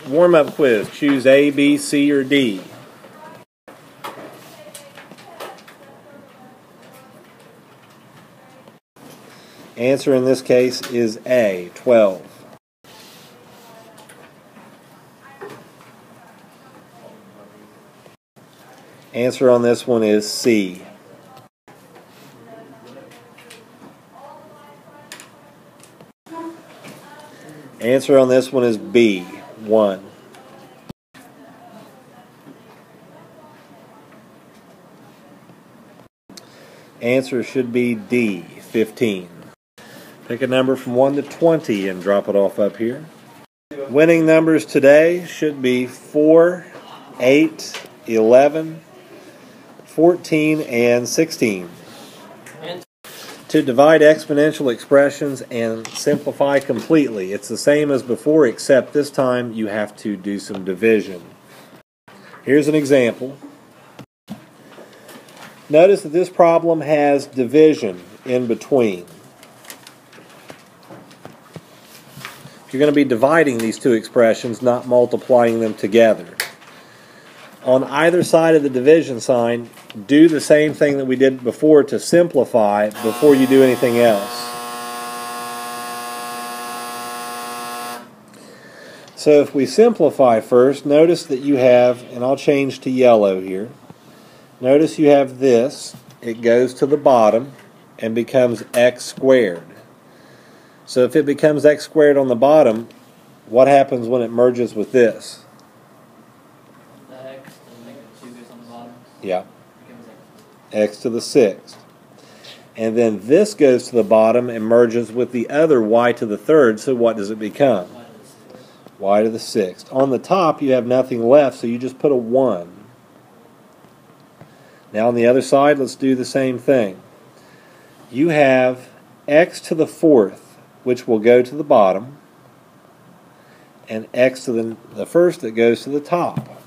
Warm-up quiz. Choose A, B, C, or D. Answer in this case is A, 12. Answer on this one is C. Answer on this one is B, 1. Answer should be D, 15. Pick a number from 1 to 20 and drop it off up here. Winning numbers today should be 4, 8, 11, 14, and 16. To divide exponential expressions and simplify completely. It's the same as before, except this time you have to do some division. Here's an example. Notice that this problem has division in between. You're going to be dividing these two expressions, not multiplying them together. On either side of the division sign, do the same thing that we did before to simplify before you do anything else. So if we simplify first, notice that you have, and I'll change to yellow here, notice you have this, it goes to the bottom and becomes x squared. So if it becomes x squared on the bottom, what happens when it merges with this? The x, the negative 2 goes on the bottom. Yeah. X to the 6th. And then this goes to the bottom and merges with the other y to the 3rd, so what does it become? Y to the 6th. On the top you have nothing left, so you just put a 1. Now on the other side, let's do the same thing. You have x to the 4th, which will go to the bottom, and x to the 1st that goes to the top.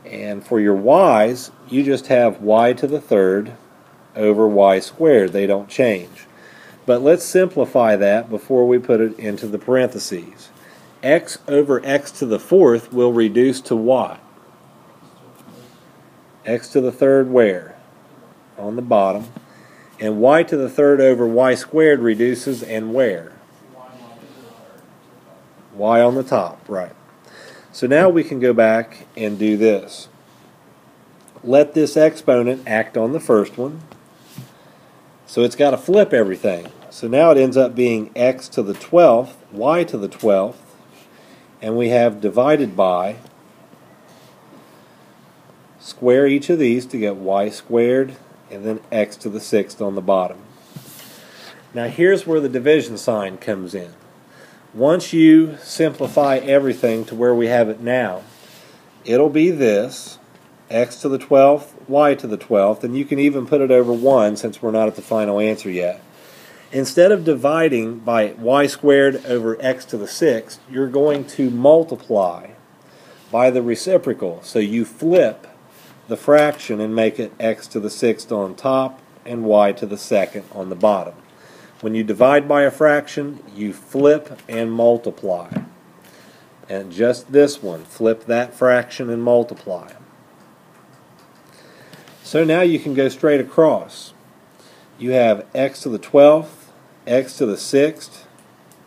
And for your y's, you just have y to the 3rd over y squared. They don't change. But let's simplify that before we put it into the parentheses. X over x to the 4th will reduce to what? X to the 3rd where? On the bottom. And y to the 3rd over y squared reduces and where? Y on the top, right. So now we can go back and do this. Let this exponent act on the first one. So it's got to flip everything. So now it ends up being x to the 12th, y to the 12th, and we have divided by, square each of these to get y squared, and then x to the 6th on the bottom. Now here's where the division sign comes in. Once you simplify everything to where we have it now, it'll be this, x to the 12th, y to the 12th, and you can even put it over 1 since we're not at the final answer yet. Instead of dividing by y squared over x to the 6th, you're going to multiply by the reciprocal. So you flip the fraction and make it x to the 6th on top and y to the 2nd on the bottom. When you divide by a fraction, you flip and multiply. And just this one, flip that fraction and multiply. So now you can go straight across. You have x to the 12th, x to the 6th,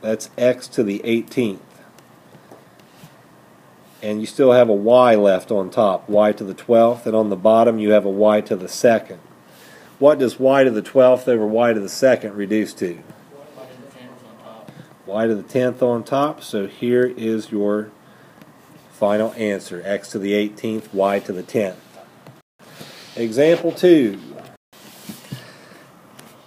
that's x to the 18th. And you still have a y left on top, y to the 12th, and on the bottom you have a y to the 2nd. What does y to the 12th over y to the 2nd reduce to? Y to the 10th on top, so here is your final answer, x to the 18th, y to the 10th. Example 2.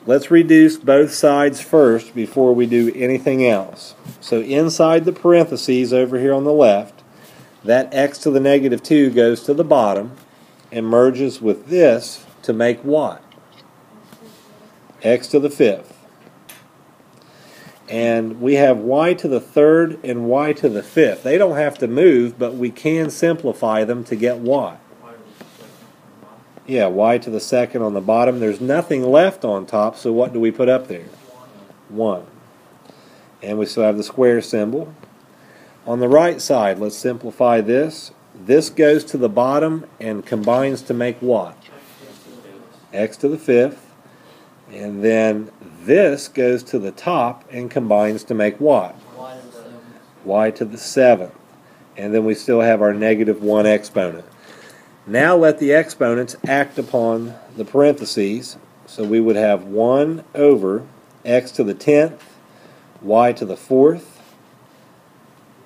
Let's reduce both sides first before we do anything else. So inside the parentheses over here on the left, that x to the negative 2 goes to the bottom and merges with this to make what? X to the 5th. And we have y to the 3rd and y to the 5th. They don't have to move, but we can simplify them to get what? Yeah, y to the 2nd on the bottom. There's nothing left on top, so what do we put up there? 1. And we still have the square symbol. On the right side, let's simplify this. This goes to the bottom and combines to make what? X to the fifth. And then this goes to the top and combines to make what? Y to the seventh. And then we still have our negative 1 exponent. Now let the exponents act upon the parentheses. So we would have 1 over x to the 10th, y to the 4th,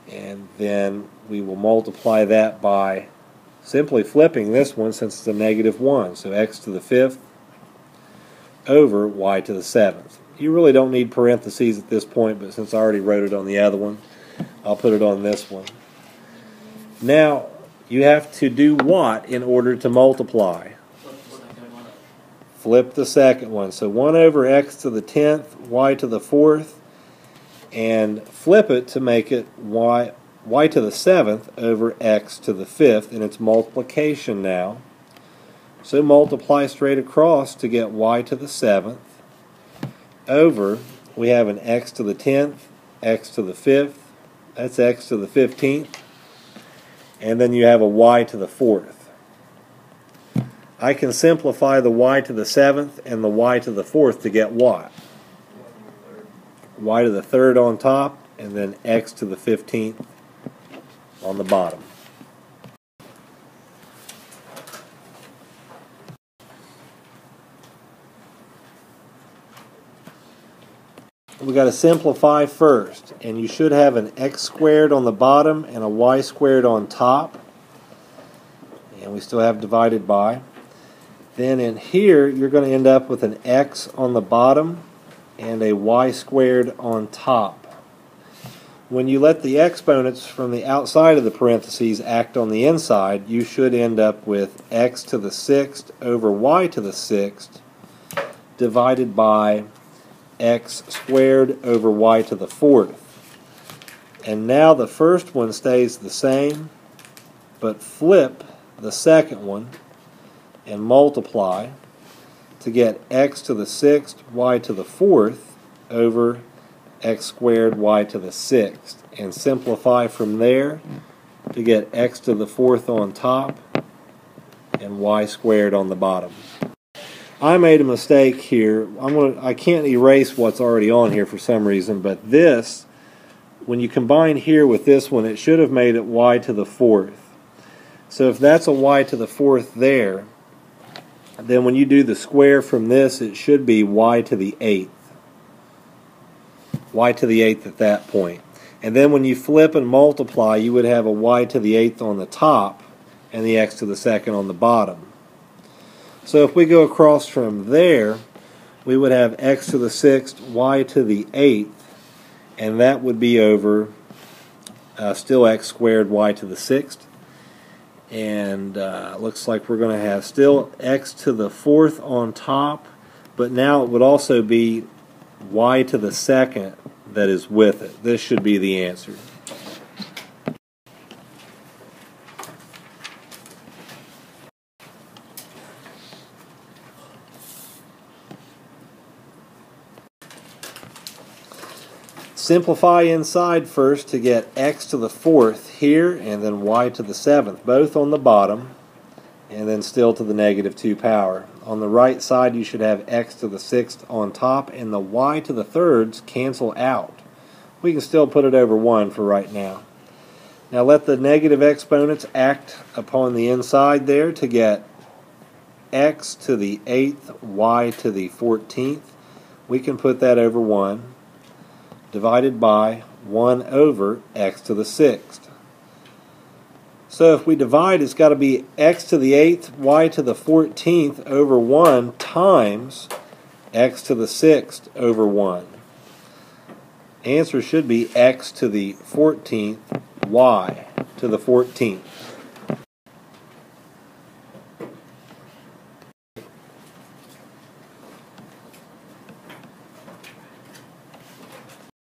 and then we will multiply that by simply flipping this one since it's a negative 1. So x to the 5th over y to the 7th. You really don't need parentheses at this point, but since I already wrote it on the other one, I'll put it on this one. Now, you have to do what in order to multiply? Flip the second one. So 1 over x to the 10th, y to the 4th, and flip it to make it y to the 7th over x to the 5th, and it's multiplication now. So multiply straight across to get y to the 7th over, we have an x to the 10th, x to the 5th, that's x to the 15th, and then you have a y to the 4th. I can simplify the y to the 7th and the y to the 4th to get what? Y to the 3rd on top, and then x to the 15th on the bottom. We've got to simplify first, and you should have an x squared on the bottom and a y squared on top, and we still have divided by. Then in here you're going to end up with an x on the bottom and a y squared on top. When you let the exponents from the outside of the parentheses act on the inside, you should end up with x to the 6th over y to the 6th divided by x squared over y to the 4th. And now the first one stays the same, but flip the second one and multiply to get x to the 6th, y to the 4th over x squared y to the 6th. And simplify from there to get x to the 4th on top and y squared on the bottom. I made a mistake here. I can't erase what's already on here for some reason, but this, when you combine here with this one, it should have made it y to the 4th. So if that's a y to the 4th there, then when you do the square from this, it should be y to the 8th. Y to the 8th at that point. And then when you flip and multiply, you would have a y to the 8th on the top and the x to the 2nd on the bottom. So if we go across from there, we would have x to the 6th, y to the 8th, and that would be over still x squared y to the 6th. And looks like we're going to have still x to the 4th on top, but now it would also be y to the 2nd that is with it. This should be the answer. Simplify inside first to get x to the 4th here, and then y to the 7th, both on the bottom, and then still to the negative 2 power. On the right side you should have x to the 6th on top, and the y to the 3rds cancel out. We can still put it over 1 for right now. Now let the negative exponents act upon the inside there to get x to the 8th, y to the 14th. We can put that over 1. Divided by 1 over x to the 6th. So if we divide, it's got to be x to the 8th, y to the 14th over 1 times x to the 6th over 1. Answer should be x to the 14th, y to the 14th.